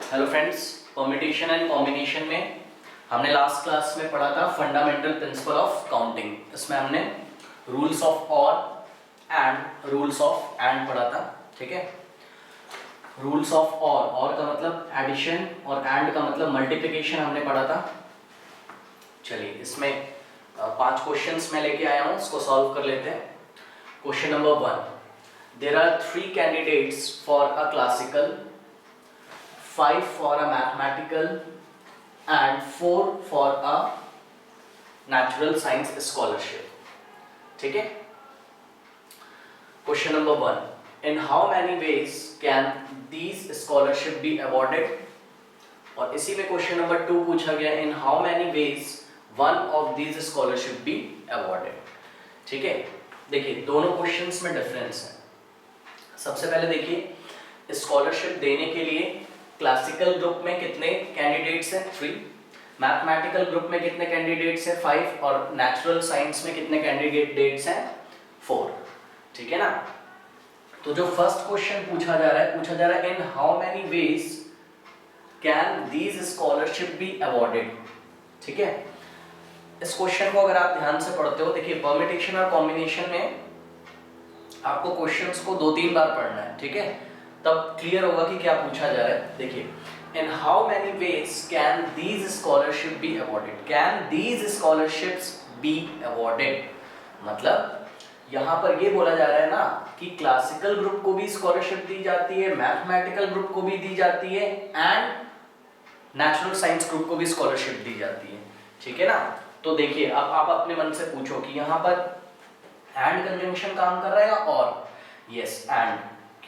Hello friends, permutation and combination में हमने last class में पढ़ा था फंडामेंटल प्रिंसिपल ऑफ काउंटिंग। इसमें हमने रूल्स ऑफ और एंड रूल्स ऑफ एंड पढ़ा था। ठीक है, रूल्स ऑफ और का मतलब एडिशन और एंड का मतलब मल्टीप्लिकेशन हमने पढ़ा था। चलिए, इसमें 5 क्वेश्चंस मैं लेके आया हूँ, इसको सॉल्व कर लेते हैं। Question number 1, there are 3 candidates for a classical, 5 for a mathematical and 4 for a natural science scholarship. ठीक है। Question number 1, in how many ways can these scholarship be awarded? और इसी में क्वेश्चन नंबर 2 पूछा गया, in how many ways one of these scholarship be awarded? ठीक है, देखिए दोनों क्वेश्चंस में डिफरेंस है। सबसे पहले देखिए, स्कॉलरशिप देने के लिए क्लासिकल ग्रुप में कितने कैंडिडेट्स हैं? 3। मैथमेटिकल ग्रुप में कितने कैंडिडेट्स हैं? 5। और नेचुरल साइंस में कितने कैंडिडेट्स हैं? 4। ठीक है ना। तो जो फर्स्ट क्वेश्चन पूछा जा रहा है in how many ways can these scholarship be awarded. ठीक है, इस क्वेश्चन को अगर आप ध्यान से पढ़ते हो, देखिए परम्यूटेशन और कॉम्बिनेशन में आपको क्वेश्चंस को 2-3 बार पढ़ना है। ठीक है, तब क्लियर होगा कि क्या पूछा जा रहा है। देखिए, in how many ways can these scholarship be awarded. Can these scholarships be awarded मतलब यहां पर ये बोला जा रहा है ना कि क्लासिकल ग्रुप को भी स्कॉलरशिप दी जाती है, मैथमेटिकल ग्रुप को भी दी जाती है एंड नेचुरल साइंस ग्रुप को भी स्कॉलरशिप दी जाती है। ठीक है ना। तो देखिए, अब आप अपने मन से पूछो कि यहां पर एंड कंजंक्शन काम कर रहा है या और? यस, एंड,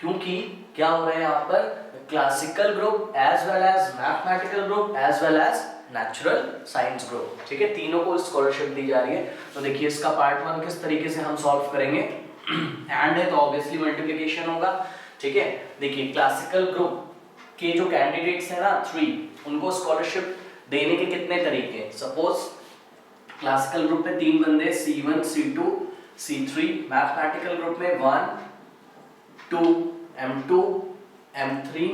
क्योंकि क्या हो रहा है यहाँ पर, classical group as well as mathematical group as well as natural science group. ठीक है, तीनों को स्कॉलरशिप दी जा रही है। तो देखिए, इसका पार्ट 1 किस तरीके से हम सॉल्व करेंगे। एंड है तो ऑब्वियसली मल्टीप्लिकेशन होगा। ठीक है, देखिए क्लासिकल ग्रुप के जो कैंडिडेट्स हैं ना 3, उनको स्कॉलरशिप देने के कितने तरीके। सपोज क्लासिकल ग्रुप में 3 बंदे, C1, C2, C3। Mathematical group में 1, 2, M2, M3,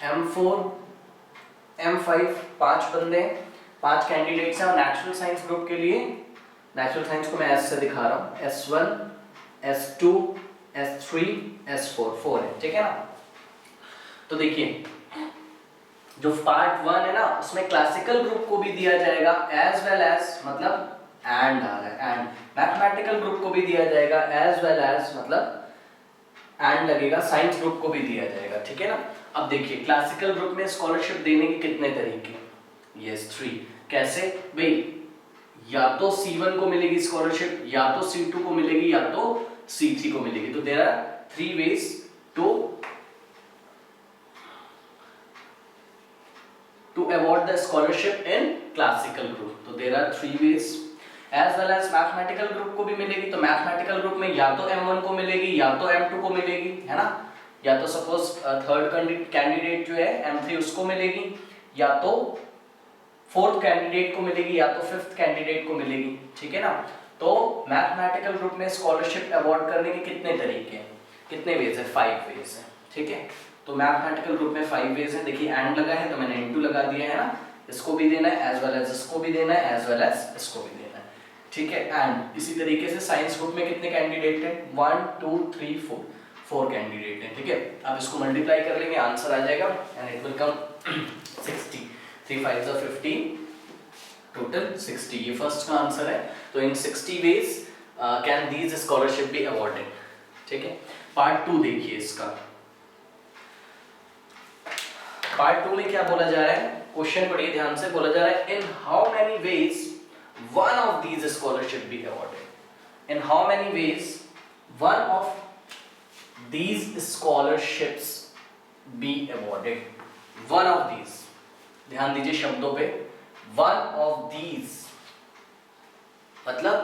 M4, M5, 5 बंदे, 5 कैंडिडेट्स हैं। और नेचुरल साइंस ग्रुप के लिए, नेचुरल साइंस को मैं एस से दिखा रहा हूँ, S1, S2, S3, S4, 4 है। ठीक है ना। तो देखिए, जो पार्ट 1 है ना, उसमें क्लासिकल ग्रुप को भी दिया जाएगा एज वेल एज, मतलब एंड आ रहा है, एंड मैथमेटिकल ग्रुप को भी दिया जाएगा एज वेल एज, मतलब एंड लगेगा, साइंस ग्रुप को भी दिया जाएगा। ठीक है ना। अब देखिए, क्लासिकल ग्रुप में स्कॉलरशिप देने के कितने तरीके? यस, 3। कैसे भाई? या तो C1 को मिलेगी स्कॉलरशिप, या तो C2 को मिलेगी, या तो C3 को मिलेगी। तो there are 3 ways to award the scholarship in classical group. तो there are 3 ways. As well as mathematical group को भी मिलेगी। तो मैथमेटिकल ग्रुप में या तो M1 को मिलेगी, या तो M2 को मिलेगी, है ना। या तो सपोज थर्ड कैंडिडेट जो है M3 उसको मिलेगी, या तो फोर्थ कैंडिडेट को मिलेगी, या तो फिफ्थ कैंडिडेट को मिलेगी। ठीक है ना। तो मैथमेटिकल ग्रुप में स्कॉलरशिप अवॉर्ड करने के कितने तरीके हैं, कितने वेज है? 5 वेज है। ठीक है, तो मैथमेटिकल ग्रुप में 5 वेज है। देखिए एंड लगा है तो मैंने इनटू लगा दिया है ना, इसको भी देना है एज वेल एज इसको भी देना है, एज वेल एज इसको भी देना है। ठीक है, एंड इसी तरीके से साइंस ग्रुप में कितने कैंडिडेट हैं? 1, 2, 3, 4 कैंडिडेट हैं। ठीक है, अब इसको मल्टीप्लाई कर लेंगे, आंसर आ जाएगा and it will come 60। 3 5 15, total 60। ये फर्स्ट का आंसर है। तो इन 60 veg can these scholarship be awarded. ठीक है, पार्ट 2 देखिए इसका। पार्ट 2 में क्या बोला जा रहा है? क्वेश्चन पढ़िए ध्यान से। बोला जा रहा है, in how many ways one of these scholarship be awarded. In how many ways one of these scholarships be awarded? One of these, ध्यान दीजिए शब्दों पे। one of these मतलब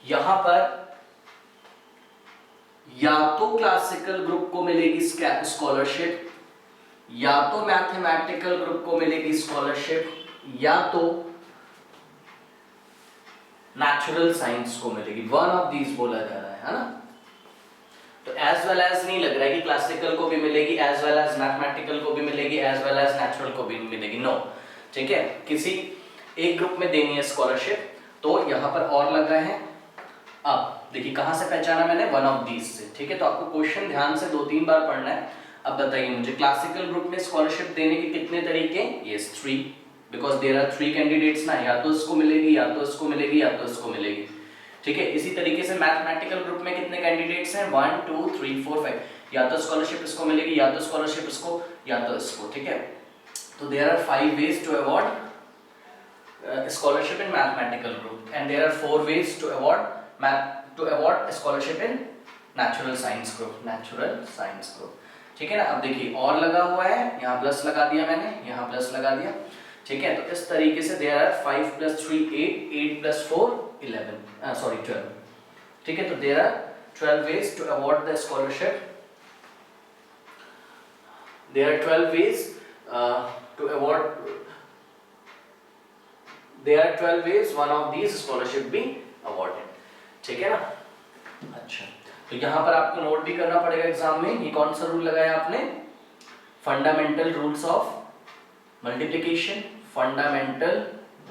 यहां पर या तो क्लासिकल ग्रुप को मिलेगी स्कॉलरशिप, या तो मैथमेटिकल ग्रुप को मिलेगी स्कॉलरशिप, या तो नेचुरल साइंस को मिलेगी। वन ऑफ दीज बोला जा रहा है ना। तो एज वेल एज नहीं लग रहा है कि क्लासिकल को भी मिलेगी, एज वेल एज मैथमेटिकल को भी मिलेगी, एज वेल एज नेचुरल को भी मिलेगी, नो। ठीक है, किसी एक ग्रुप में देनी है स्कॉलरशिप, तो यहाँ पर और लगा है। अब देखिए कहाँ से पहचाना मैंने, वन ऑफ दीज से। ठीक है, तो आपको क्वेश्चन ध्यान से 2-3 बार पढ़ना है। अब बताइए मुझे, क्लासिकल ग्रुप में स्कॉलरशिप देने के कितने तरीके? Yes 3, because there are 3 candidates ना, या तो इसको मिलेगी, या तो इसको मिलेगी, या तो इसको मिलेगी। ठीक है, इसी तरीके से मैथमेटिकल ग्रुप में कितने कैंडिडेट्स हैं? 1 2 3 4 5, या तो स्कॉलरशिप इसको मिलेगी, या तो स्कॉलरशिप इसको, या तो इसको। ठीक है, तो there are 5 ways to award scholarship in mathematical group and there are 4 ways to award scholarship in natural science group। ठीक है ना। अब देखिए और लगा हुआ है, यहाँ प्लस लगा दिया मैंने, यहाँ प्लस लगा दिया। ठीक है, तो इस तरीके से there are 5 + 3 8, 8 + 4 12। ठीक है, तो there are 12 ways to award the scholarship। There are 12 ways to award, there are 12 ways one of these scholarship be awarded। ठीक है ना। अच्छा, तो यहाँ पर आपको नोट भी करना पड़ेगा एग्जाम में। ये कौन सा रूल लगाया आपने? Fundamental rules of multiplication, fundamental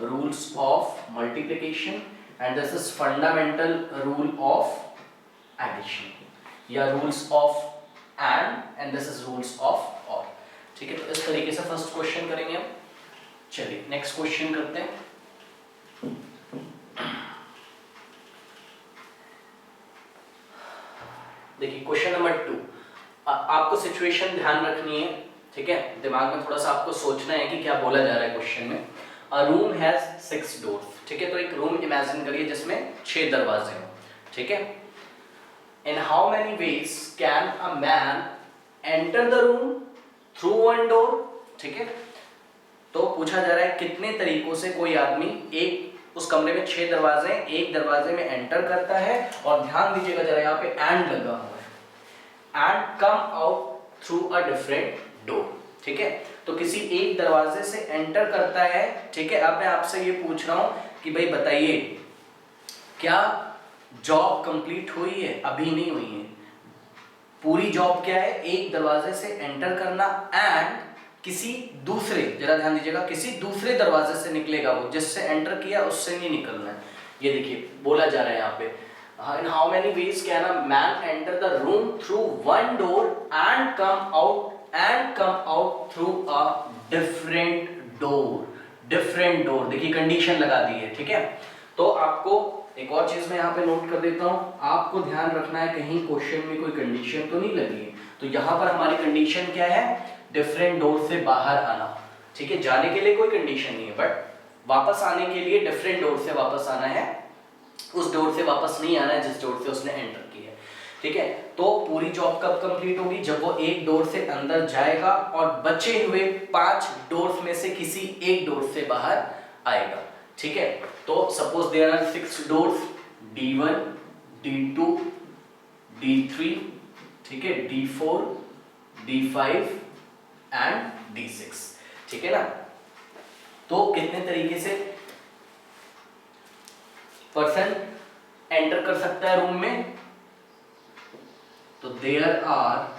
rules of multiplication, and this is fundamental rule of addition, या rules of and this is rules of or. ठीक है, तो इस तरीके से फर्स्ट क्वेश्चन करेंगे हम। चलिए नेक्स्ट क्वेश्चन करते हैं। देखिए क्वेश्चन नंबर 2, आपको सिचुएशन ध्यान रखनी है। ठीक है, दिमाग में थोड़ा सा आपको सोचना है कि क्या बोला जा रहा है क्वेश्चन में। अ रूम हैज 6 डोर्स। ठीक है, तो एक रूम इमेजिन करिए जिसमें 6 दरवाजे हैं। ठीक है, in how many ways can a man enter the room through one door. ठीक है, तो पूछा जा रहा है कितने तरीकों से कोई आदमी एक उस कमरे में 6 दरवाजे हैं, एक दरवाजे में एंटर करता है, और ध्यान दीजिएगा जरा यहाँ पे एंड लगा हुआ है, and come out through a different door. ठीक है, तो किसी एक दरवाजे से एंटर करता है। ठीक है, अब मैं आपसे ये पूछ रहा हूं कि भाई बताइए क्या जॉब कंप्लीट हुई है? अभी नहीं हुई है। पूरी जॉब क्या है? एक दरवाजे से एंटर करना एंड किसी दूसरे, जरा ध्यान दीजिएगा, किसी दूसरे दरवाजे से निकलेगा वो, जिससे एंटर किया उससे नहीं निकलना है। ये देखिए बोला जा रहा है यहाँ पे, in how many ways can a man enter the room through one door and come out through a different door. देखिए कंडीशन लगा दी है। ठीक है, तो आपको एक और चीज मैं यहाँ पे नोट कर देता हूँ, आपको ध्यान रखना है कहीं क्वेश्चन में कोई कंडीशन तो नहीं लगी है। तो यहाँ पर हमारी कंडीशन क्या है? डिफरेंट डोर से बाहर आना। ठीक है, जाने के लिए कोई कंडीशन नहीं है, बट वापस आने के लिए डिफरेंट डोर से वापस आना है, उस डोर से वापस नहीं आना है जिस डोर से उसने एंटर किया है। ठीक है, तो पूरी जॉब कब कंप्लीट होगी? जब वो एक डोर से अंदर जाएगा और बचे हुए 5 डोर्स में से किसी एक डोर से बाहर आएगा। ठीक है, तो suppose there are 6 doors, D1, D2, D3, ठीक है, D4, D5 एंड D6। ठीक है ना। तो कितने तरीके से पर्सन एंटर कर सकता है रूम में? तो there are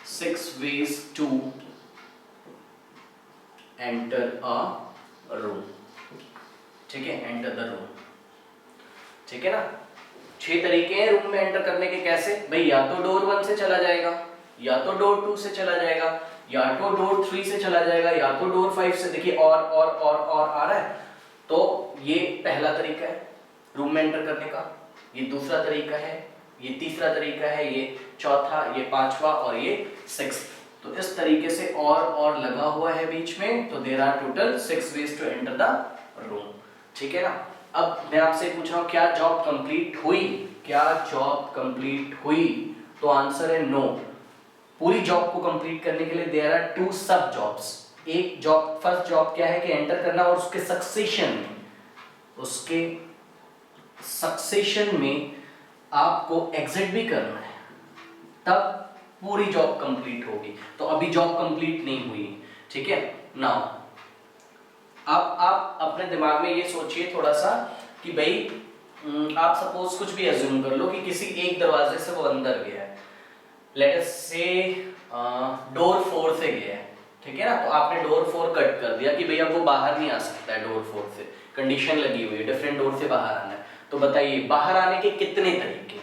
6 ways to enter a room। ठीक है, एंटर द रूम। ठीक है ना, 6 तरीके हैं रूम में एंटर करने के। कैसे भाई? या तो डोर 1 से चला जाएगा, या तो डोर 2 से चला जाएगा, या तो डोर 3 से चला जाएगा, या तो डोर 5 से। देखिए और आ रहा है। तो ये पहला तरीका है रूम में एंटर करने का, ये दूसरा तरीका है, ये तीसरा तरीका है, ये चौथा, ये पांचवा और ये 6। तो इस तरीके से और लगा हुआ है बीच में। तो there are total 6 ways to enter the room. ठीक है ना। अब मैं आपसे पूछ रहा हूं क्या जॉब कंप्लीट हुई? क्या जॉब कंप्लीट हुई? तो आंसर है नो। पूरी जॉब को कंप्लीट करने के लिए देयर आर 2 सब जॉब्स। एक जॉब, फर्स्ट जॉब क्या है कि एंटर करना, और उसके सक्सेशन में आपको एग्जिट भी करना है, तब पूरी जॉब कंप्लीट होगी। तो अभी जॉब कंप्लीट नहीं हुई। ठीक है, नाउ अब आप अपने दिमाग में ये सोचिए थोड़ा सा कि भाई आप सपोज कुछ भी एज्यूम कर लो कि किसी एक दरवाजे से वो अंदर गया है, लेट अस से डोर 4 से गया है, ठीक है ना। तो आपने डोर 4 कट कर दिया कि भाई अब वो बाहर नहीं आ सकता है डोर 4 से, कंडीशन लगी हुई है डिफरेंट डोर से बाहर आना है। तो बताइए बाहर आने के कितने तरीके?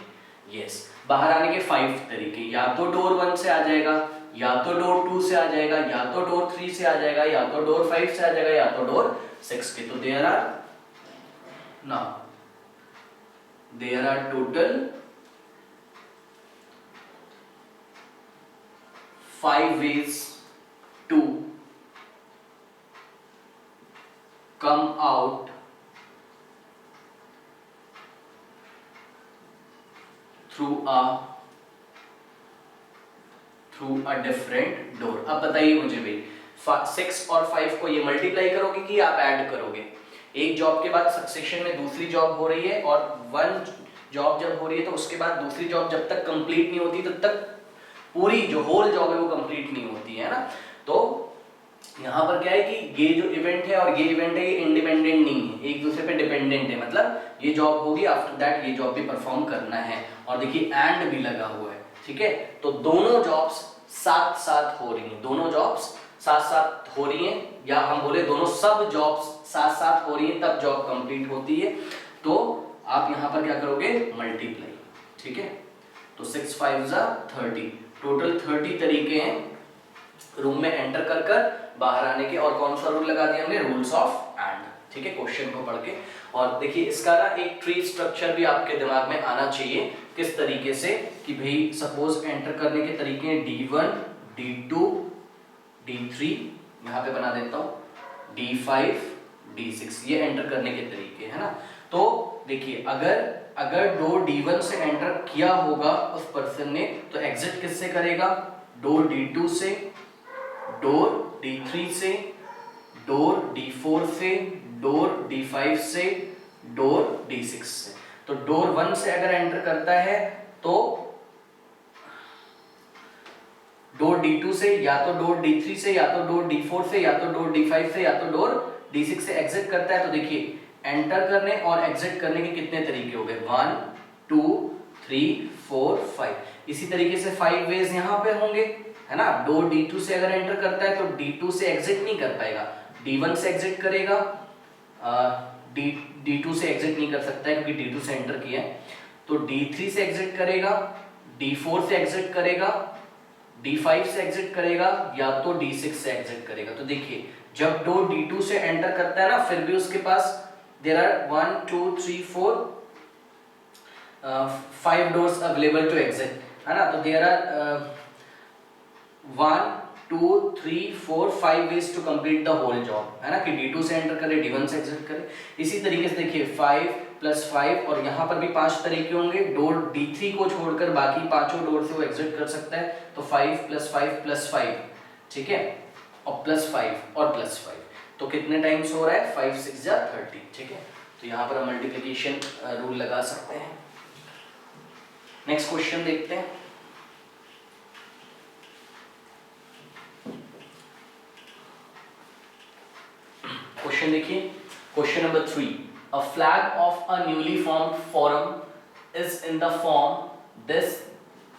यस, बाहर आने के 5 तरीके। या तो डोर 1 से आ जाएगा, या तो डोर 2 से आ जाएगा, या तो डोर 3 से आ जाएगा, या तो डोर 5 से आ जाएगा, या तो डोर 6 के। तो there are total 5 ways to come out through a different door। अब बताइए मुझे भाई 6 और 5 को ये मल्टीप्लाई करोगे कि आप ऐड करोगे? एक जॉब के बाद सक्सेशन में दूसरी जॉब हो रही है, और वन जॉब जब हो रही है तो उसके बाद दूसरी जॉब जब तक कंप्लीट नहीं होती तब तक पूरी जो होल जॉब है वो कंप्लीट नहीं होती है ना। तो यहाँ पर क्या है कि ये जो इवेंट है और ये इवेंट है ये इंडिपेंडेंट नहीं है, एक दूसरे पे डिपेंडेंट है। मतलब ये जॉब होगी, आफ्टर दैट ये जॉब भी परफॉर्म करना है। और देखिए एंड भी लगा हुआ है, ठीक है। तो दोनों जॉब्स साथ साथ हो रही हैं, दोनों जॉब्स साथ साथ हो रही हैं, या हम बोले दोनों सब जॉब्स साथ साथ हो रही हैं, तब जॉब कंप्लीट होती है। तो आप यहाँ पर क्या करोगे? मल्टीप्लाई, ठीक है। तो 6 5 30, टोटल 30 तरीके हैं रूम में एंटर कर कर बाहर आने के। और कौन सा रूल लगा दिया हमने? रूल्स ऑफ एंड, ठीक है, क्वेश्चन को पढ़ के। और देखिए इसका ना एक ट्री स्ट्रक्चर भी आपके दिमाग में आना चाहिए, किस तरीके से कि भाई सपोज एंटर करने के तरीके हैं D1 D2 D3, यहाँ पे बना देता हूँ D5 D6, ये एंटर करने के तरीके है ना। तो देखिए अगर डोर D1 से एंटर किया होगा उस पर्सन ने, तो एग्जिट किससे करेगा? डोर D2 से, डोर D3 से, डोर D4 से, डोर D5 से, डोर D6 से। तो डोर 1 से अगर एंटर करता है तो डोर D2 से, या तो डोर D3 से, या तो डोर D4 से, या तो डोर D5 से, या तो डोर D6 से एग्जिट करता है। तो देखिए एंटर करने और एग्जिट करने के कितने तरीके हो गए? 1 2 3 4 5। इसी तरीके से 5 वेज यहाँ पे होंगे, है ना। डोर D2 से अगर एंटर करता है तो D2 से एग्जिट नहीं कर पाएगा, D1 से एग्जिट करेगा, D2 से एग्जिट नहीं कर सकता है क्योंकि D2 से एंटर किया है। तो D3 से एग्जिट करेगा, D4 से एग्जिट करेगा, D5 से एग्जिट करेगा, या तो D6 से एग्जिट करेगा। तो देखिए जब डोर D2 से एंटर करता है ना, फिर भी उसके पास there are 1 2 3 4 5 doors available to exit, है ना। तो there are 1 2 3 4 5 ways to complete the whole job, है ना, कि D2 से एंटर करे, D1 से एग्जिट करे। इसी तरीके से देखिए 5 + 5, और यहाँ पर भी 5 तरीके होंगे। डोर D3 को छोड़कर बाकी पांचों डोर से वो एग्जिट कर सकता है। तो 5 + 5 + 5, ठीक है, और +5 और +5, तो कितने टाइम्स हो रहा है? 5 6 30, ठीक है। तो यहाँ पर हम मल्टीप्लिकेशन रूल लगा सकते हैं। नेक्स्ट क्वेश्चन देखते हैं। क्वेश्चन देखिए, question number 3, a flag of a newly formed forum is in the form this,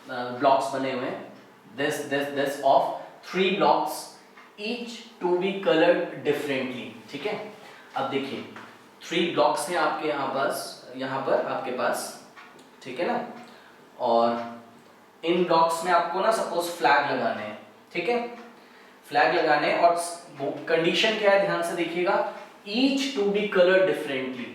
blocks बने हुए हैं, this of 3 blocks each to be coloured differently, ठीक है। अब देखिए 3 ब्लॉक्स हैं आपके यहाँ पर आपके पास, ठीक है ना। और इन ब्लॉक्स में आपको ना सपोज फ्लैग लगाने हैं, ठीक है, फ्लैग लगाने हैं। और कंडीशन क्या है? ध्यान से देखिएगा, each to be coloured differently.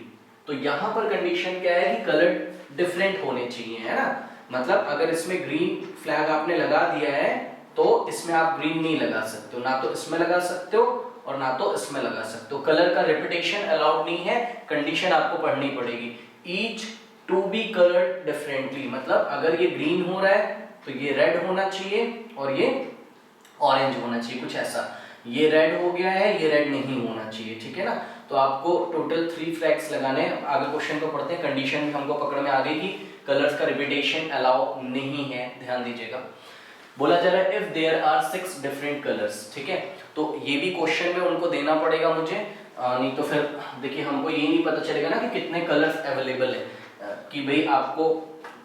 तो यहाँ पर कंडीशन क्या है कि कलर डिफरेंट होने चाहिए, है ना। मतलब अगर इसमें ग्रीन फ्लैग आपने लगा दिया है तो इसमें आप ग्रीन नहीं लगा सकते हो, ना तो इसमें लगा सकते हो और ना तो इसमें लगा सकते हो। कलर का रिपीटेशन अलाउड नहीं है, कंडीशन आपको पढ़नी पड़ेगी। Each to be coloured differently, मतलब अगर ये ग्रीन हो रहा है तो ये रेड होना चाहिए और ये ऑरेंज होना चाहिए, कुछ ऐसा। ये रेड हो गया है, ये रेड नहीं होना चाहिए, ठीक है ना। तो आपको टोटल 3 फ्लैग्स लगाने हैं। आगे क्वेश्चन को पढ़ते हैं। कंडीशन हमको पकड़ में आ गई कि कलर्स का रिपीटेशन अलाउ नहीं है, ध्यान दीजिएगा। बोला जा रहा है if there are 6 different colours, ठीक है। तो ये भी क्वेश्चन में उनको देना पड़ेगा मुझे नहीं तो फिर देखिए हमको ये नहीं पता चलेगा ना कि कितने कलर्स अवेलेबल है, कि भाई आपको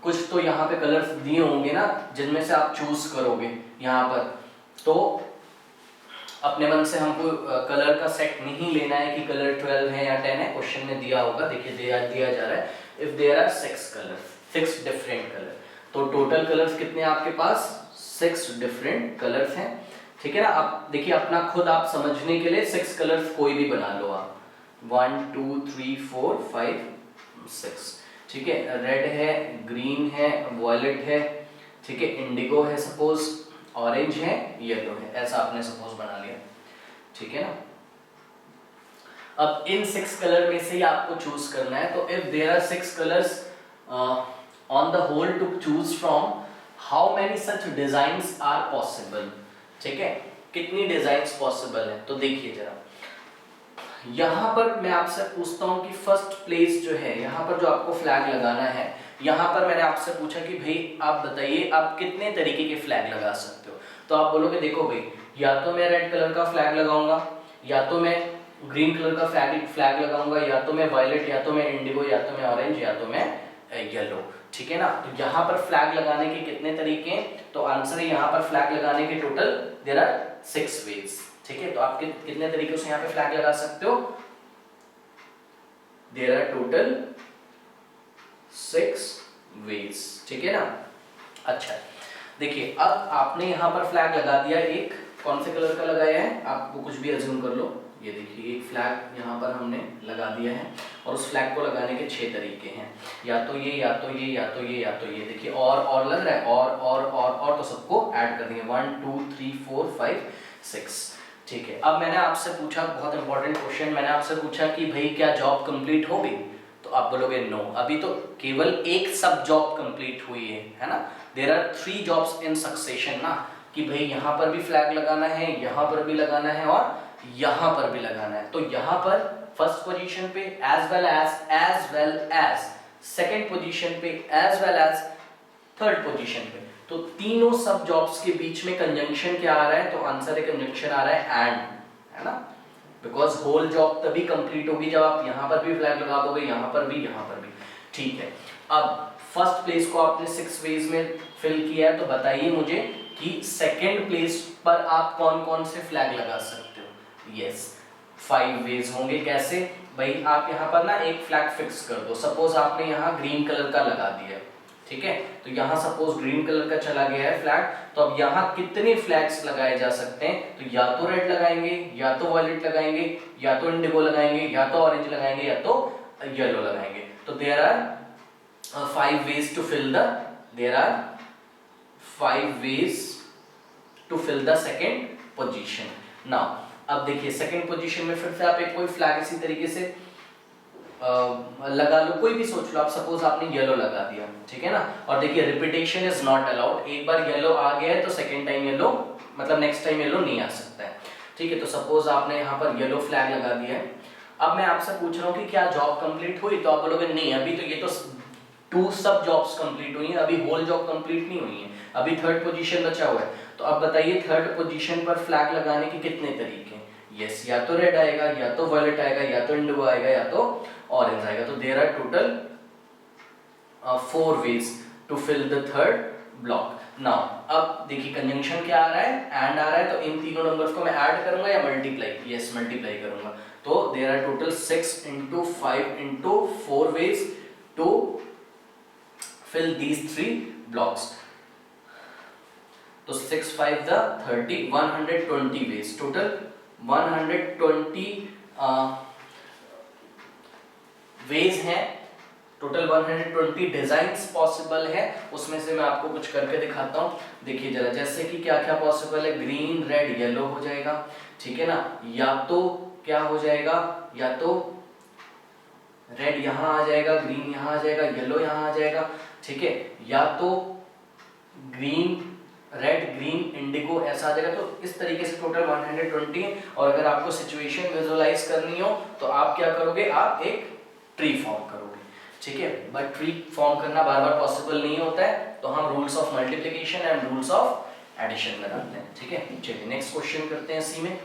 कुछ तो यहाँ पे कलर्स दिए होंगे ना जिनमें से आप चूज करोगे यहाँ पर। तो अपने मन से हमको कलर का सेट नहीं लेना है कि कलर 12 है या 10 है, क्वेश्चन में दिया होगा, देखिए दिया जा रहा है if there are 6 colours, 6 different colour. तो टोटल कलर्स कितने हैं आपके पास? 6 डिफरेंट कलर्स हैं, ठीक है ना। आप देखिए अपना खुद आप समझने के लिए 6 कलर्स कोई भी बना लो आप, 1 2 3 4 5 6, ठीक है। रेड है, ग्रीन है, वॉयलेट है, ठीक है, इंडिगो है सपोज, ऑरेंज है, येलो है, ऐसा आपने सपोज बना लिया, ठीक है ना। अब इन 6 कलर में से ही आपको चूज करना है। तो if there are 6 colours on the whole to choose from, how many such designs are possible, ठीक है, कितनी डिजाइन्स पॉसिबल है। तो देखिए जरा यहाँ पर मैं आपसे पूछता हूँ कि फर्स्ट प्लेस जो है, यहाँ पर जो आपको फ्लैग लगाना है, यहाँ पर मैंने आपसे पूछा कि भाई आप बताइए आप कितने तरीके के फ्लैग लगा सकते हो। तो आप बोलोगे देखो भाई, या तो मैं रेड कलर का फ्लैग लगाऊंगा, या तो मैं ग्रीन कलर का फ्लैग लगाऊंगा, या तो मैं वायलेट, या तो मैं इंडिगो, या तो मैं ऑरेंज, या तो मैं येलो, ठीक है ना। तो यहाँ पर फ्लैग लगाने के कितने तरीके हैं? तो आंसर है यहाँ पर फ्लैग लगाने के टोटल देयर आर 6 वेज, ठीक है। तो आप कितने तरीकों से यहाँ पे फ्लैग लगा सकते हो? देयर आर टोटल 6 वेज, ठीक है ना। अच्छा देखिए अब आपने यहाँ पर फ्लैग लगा दिया, एक कौन से कलर का लगाया है, आपको कुछ भी अज्यूम कर लो। ये देखिए एक फ्लैग यहाँ पर हमने लगा दिया है, और उस फ्लैग को लगाने के 6 तरीके हैं, या तो ये, या तो ये, या तो ये, या तो ये। देखिए और लग रहा है, और तो सबको ऐड कर देंगे, 1 2 3 4 5 6, ठीक है। अब मैंने आपसे पूछा, बहुत इंपॉर्टेंट क्वेश्चन, मैंने आपसे पूछा कि भाई क्या जॉब कंप्लीट हो गई? तो आप बोलोगे नो, अभी तो केवल एक सब जॉब कंप्लीट हुई है ना। There are 3 jobs in succession ना, कि भाई यहाँ पर भी फ्लैग लगाना है, यहाँ पर भी लगाना है, और यहाँ पर भी लगाना है। तो यहाँ पर फर्स्ट पोजीशन पे as well as second position पे as well as third position पे, तो तीनों सब जॉब्स के बीच में कंजंक्शन क्या आ रहा है? तो आंसर है कंजंक्शन आ रहा है एंड, है ना। बिकॉज होल जॉब तभी कंप्लीट होगी जब आप यहाँ पर भी फ्लैग लगा दोगे, यहाँ पर भी, यहाँ पर भी, ठीक है। अब फर्स्ट प्लेस को आपने 6 वेज में फिल किया है, तो बताइए मुझे कि सेकंड प्लेस पर आप कौन कौन से फ्लैग लगा सकते हो? यस 5 वेज होंगे। कैसे भाई? आप यहाँ पर ना एक फ्लैग फिक्स कर दो, सपोज आपने यहाँ ग्रीन कलर का लगा दिया, ठीक है। तो यहाँ सपोज ग्रीन कलर का चला गया है फ्लैग, तो अब यहाँ कितने फ्लैग्स लगाए जा सकते हैं? तो या तो रेड लगाएंगे, या तो वॉयलेट लगाएंगे, या तो इंडिगो लगाएंगे, या तो ऑरेंज लगाएंगे, या तो येलो लगाएंगे। तो there are 5 ways to fill the, there are 5 ways to fill the second position. Now अब देखिए सेकेंड पोजीशन में फिर से आप एक कोई फ्लैग इसी तरीके से लगा लो, कोई भी सोच लो आप, सपोज आपने येलो लगा दिया, ठीक है ना। और देखिए रिपीटेशन इज नॉट अलाउड, एक बार येलो आ गया है तो सेकंड टाइम येलो, मतलब नेक्स्ट टाइम येलो नहीं आ सकता है, ठीक है। तो सपोज आपने यहाँ पर येलो फ्लैग लगा दिया है। अब मैं आपसे पूछ रहा हूँ कि क्या जॉब कंप्लीट हुई? तो आप बोलोगे नहीं, अभी तो ये तो 2 सब जॉब्स कंप्लीट हुई हैं, अभी होल जॉब कंप्लीट नहीं हुई है, अभी थर्ड पोजीशन बचा हुआ है। तो अब बताइए थर्ड पोजीशन पर फ्लैग लगाने के कितने तरीके हैं? यस, या तो रेड आएगा, या तो वायलेट आएगा, या तो इंडिगो आएगा, या तो ऑरेंज आएगा। तो there are total 4 ways to fill the third block. Now अब देखिए कंजंक्शन क्या आ रहा है? एंड आ रहा है, तो इन तीनों नंबर्स को मैं ऐड करूंगा या मल्टीप्लाई? यस, मल्टीप्लाई करूंगा। तो there are total 6 × 5 × 4 ways to fill these 3 blocks. तो 6 5 the 30, 120 ways, total 120 ways हैं, टोटल 120 डिजाइन्स पॉसिबल है। उसमें से मैं आपको कुछ करके दिखाता हूँ, देखिए जरा। जैसे कि क्या क्या पॉसिबल है? ग्रीन रेड येलो हो जाएगा, ठीक है ना। या तो क्या हो जाएगा? या तो रेड यहाँ आ जाएगा, ग्रीन यहाँ आ जाएगा, येलो यहाँ आ जाएगा, ठीक है। या तो ग्रीन रेड ग्रीन इंडिगो ऐसा आ जाएगा। तो इस तरीके से टोटल 120। और अगर आपको सिचुएशन विजुअलाइज करनी हो तो आप क्या करोगे? आप एक ट्री फॉर्म करोगे, ठीक है। बट ट्री फॉर्म करना बार बार पॉसिबल नहीं होता है, तो हम rules of multiplication and rules of addition लगाते हैं, ठीक है। चलिए नेक्स्ट क्वेश्चन करते हैं सी में।